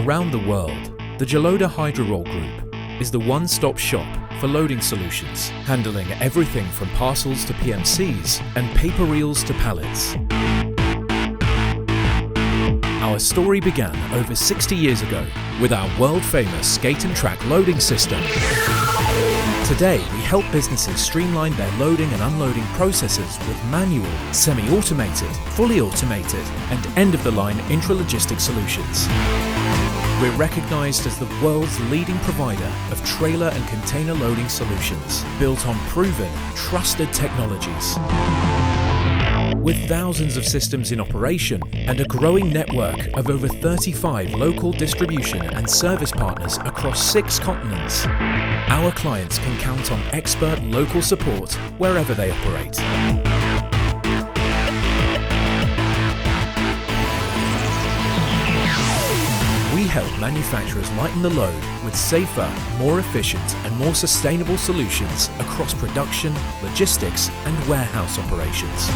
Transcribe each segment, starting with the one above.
Around the world, the Joloda Hydraroll Group is the one-stop shop for loading solutions, handling everything from parcels to PMCs and paper reels to pallets. Our story began over 60 years ago with our world-famous skate and track loading system. Today, we help businesses streamline their loading and unloading processes with manual, semi-automated, fully automated, and end-of-the-line intralogistic solutions. We're recognized as the world's leading provider of trailer and container loading solutions, built on proven, trusted technologies. With thousands of systems in operation and a growing network of over 35 local distribution and service partners across 6 continents, our clients can count on expert local support wherever they operate. We help manufacturers lighten the load with safer, more efficient and more sustainable solutions across production, logistics and warehouse operations.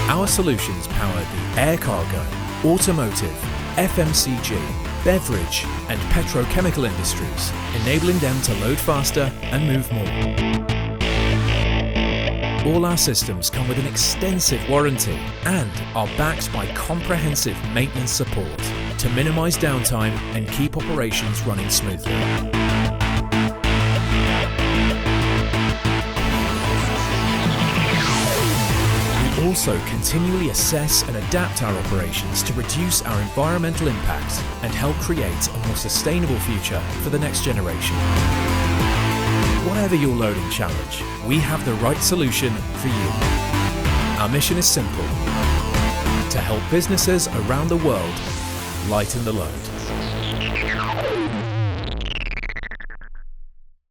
Our solutions power the air cargo, automotive, FMCG, beverage and petrochemical industries, enabling them to load faster and move more. All our systems come with an extensive warranty and are backed by comprehensive maintenance support to minimise downtime and keep operations running smoothly. We also continually assess and adapt our operations to reduce our environmental impact and help create a more sustainable future for the next generation. Whatever your loading challenge, we have the right solution for you. Our mission is simple: to help businesses around the world lighten the load.